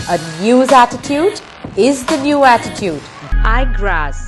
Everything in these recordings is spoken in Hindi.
A news attitude is the new attitude. iGrass.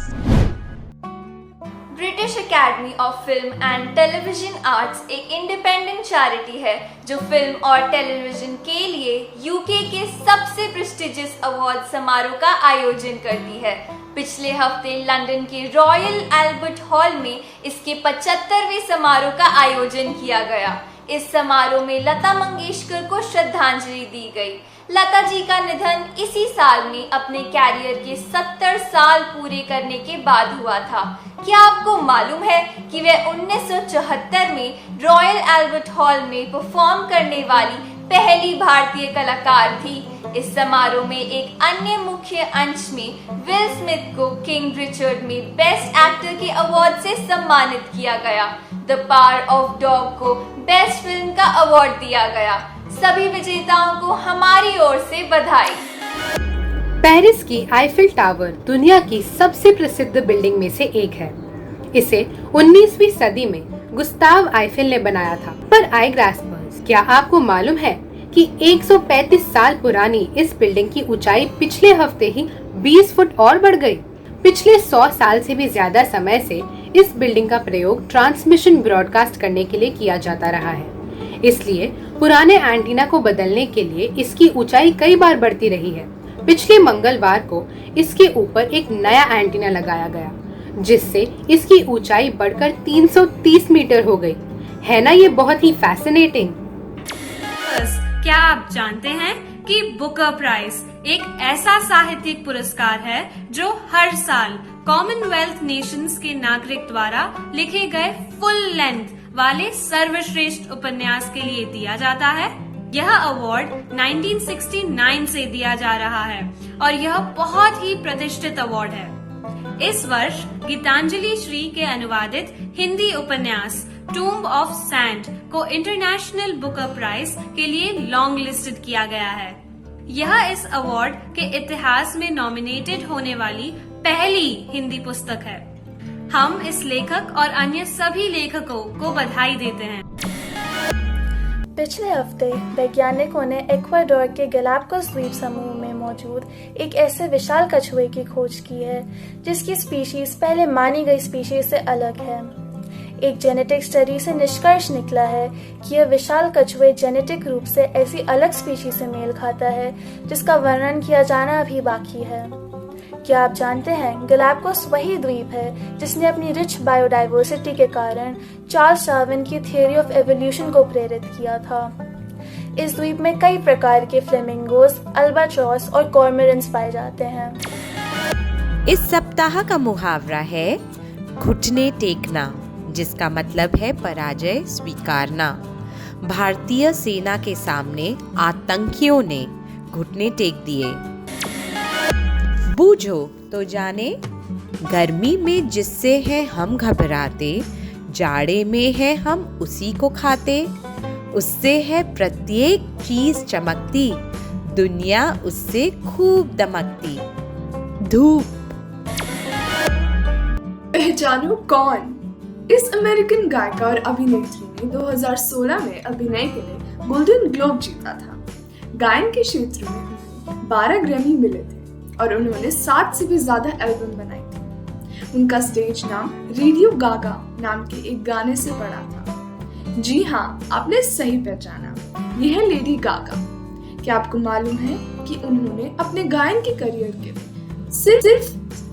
British academy of film and television arts एक इंडिपेंडेंट चैरिटी है जो फिल्म और टेलीविजन के लिए यूके के सबसे प्रेस्टिजियस अवार्ड समारोह का आयोजन करती है। पिछले हफ्ते लंदन के रॉयल एल्बर्ट हॉल में इसके 75वें समारोह का आयोजन किया गया। इस समारोह में लता मंगेशकर को श्रद्धांजलि दी गई। लता जी का निधन इसी साल में अपने कैरियर के 70 साल पूरे करने के बाद हुआ था। क्या आपको मालूम है कि वे 1974 में रॉयल एल्बर्ट हॉल में परफॉर्म करने वाली पहली भारतीय कलाकार थी। इस समारोह में एक अन्य मुख्य अंश में विल स्मिथ को किंग रिचर्ड में बेस्ट एक्टर के अवार्ड से सम्मानित किया गया। द पावर ऑफ डॉग को बेस्ट फिल्म का अवार्ड दिया गया। सभी विजेताओं को हमारी ओर से बधाई। पेरिस की आईफिल टावर दुनिया की सबसे प्रसिद्ध बिल्डिंग में से एक है। इसे 19वीं सदी में गुस्ताव आईफिल ने बनाया था। पर iGrass बर्ड्स, क्या आपको मालूम है कि 135 साल पुरानी इस बिल्डिंग की ऊंचाई पिछले हफ्ते ही 20 फुट और बढ़ गई। पिछले 100 साल से भी ज्यादा समय से इस बिल्डिंग का प्रयोग ट्रांसमिशन ब्रॉडकास्ट करने के लिए किया जाता रहा है। इसलिए पुराने एंटीना को बदलने के लिए इसकी ऊंचाई कई बार बढ़ती रही है। पिछले मंगलवार को इसके ऊपर एक नया एंटीना लगाया गया, जिससे इसकी ऊंचाई बढ़कर 330 मीटर हो गई। है ना ये बहुत ही फैसिनेटिंग। क्या आप जानते हैं कि बुकर प्राइज एक ऐसा साहित्यिक पुरस्कार है जो हर साल कॉमनवेल्थ नेशंस के नागरिक द्वारा लिखे गए फुल लेंथ वाले सर्वश्रेष्ठ उपन्यास के लिए दिया जाता है। यह अवार्ड 1969 से दिया जा रहा है और यह बहुत ही प्रतिष्ठित अवार्ड है। इस वर्ष गीतांजलि श्री के अनुवादित हिंदी उपन्यास टूम्ब ऑफ सैंड को इंटरनेशनल बुकर प्राइज के लिए लॉन्ग लिस्टेड किया गया है। यह इस अवार्ड के इतिहास में नॉमिनेटेड होने वाली पहली हिंदी पुस्तक है। हम इस लेखक और अन्य सभी लेखकों को बधाई देते हैं। पिछले हफ्ते वैज्ञानिकों ने इक्वाडोर के गैलापागोस द्वीप समूह में मौजूद एक ऐसे विशाल कछुए की खोज की है जिसकी स्पीशीज पहले मानी गई स्पीशीज से अलग है। एक जेनेटिक स्टडी से निष्कर्ष निकला है कि यह विशाल कछुए जेनेटिक रूप से ऐसी अलग स्पीशीज से मेल खाता है जिसका वर्णन किया जाना अभी बाकी है। क्या आप जानते हैं गैलापागोस वही द्वीप है जिसने अपनी रिच बायोडाइवर्सिटी के कारण चार्ल्स डार्विन की थ्योरी ऑफ एवोल्यूशन को प्रेरित किया था। इस द्वीप में कई प्रकार के फ्लेमिंगोज, अल्बाट्रॉस और कॉर्मोरेंट्स पाए जाते हैं। इस सप्ताह का मुहावरा है घुटने टेकना, जिसका मतलब है पराजय स्वीकारना। भारतीय सेना के सामने आतंकियों ने घुटने टेक दिए। बूझो तो जाने, गर्मी में जिससे है हम घबराते, जाड़े में है हम उसी को खाते। उससे है प्रत्येक चीज चमकती, दुनिया उससे खूब दमकती। धूप। पहचानो कौन? इस अमेरिकन गायिका और अभिनेत्री ने 2016 में अभिनय के लिए गोल्डन ग्लोब जीता था। गायन के क्षेत्र में 12 ग्रैमी मिले थे और उन्होंने 7 से भी ज्यादा एल्बम बनाई थी। उनका स्टेज नाम रेडियो गागा नाम के एक गाने से पड़ा था। जी हाँ, आपने सही पहचाना, यह है लेडी गागा। क्या आपको मालूम है कि उन्होंने अपने गायन के करियर के लिए सिर्फ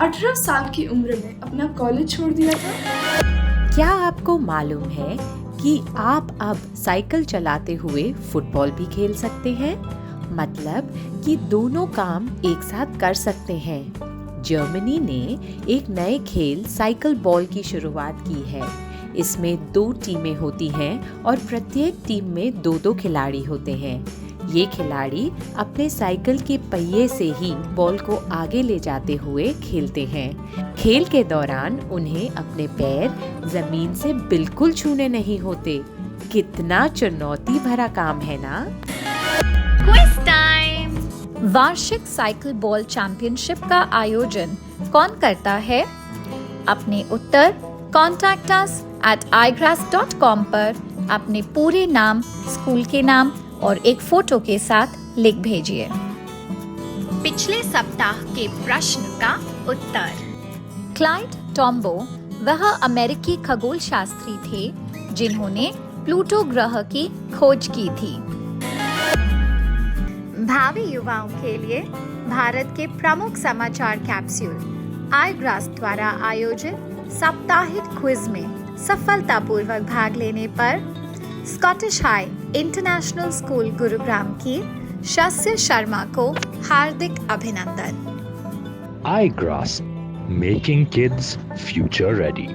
18 साल की उम्र में अपना कॉलेज छोड़ दिया था? क्या आपको मालूम है कि आप अब साइकिल चलाते हुए फुटबॉल भी खेल सकते हैं? मतलब कि दोनों काम एक साथ कर सकते हैं। जर्मनी ने एक नए खेल साइकिल बॉल की शुरुआत की है। इसमें 2 टीमें होती हैं और प्रत्येक टीम में 2-2 खिलाड़ी होते हैं। ये खिलाड़ी अपने साइकिल के पहिए से ही बॉल को आगे ले जाते हुए खेलते हैं। खेल के दौरान उन्हें अपने पैर जमीन से बिल्कुल छूने नहीं होते। कितना चुनौती भरा काम है ना? Quiz time. वार्षिक साइकिल बॉल चैंपियनशिप का आयोजन कौन करता है? अपने उत्तर contactus@igrass.com पर अपने पूरे नाम, स्कूल के नाम और एक फोटो के साथ लिख भेजिए। पिछले सप्ताह के प्रश्न का उत्तर। क्लाइड टॉम्बो वह अमेरिकी खगोल शास्त्री थे जिन्होंने प्लूटो ग्रह की खोज की थी। भावी युवाओं के लिए भारत के प्रमुख समाचार कैप्सूल आई ग्रास द्वारा आयोजित साप्ताहिक क्विज में सफलतापूर्वक भाग लेने पर Scottish high international school Gurugram की शस्य शर्मा को हार्दिक अभिनंदन। iGrass, making kids future ready.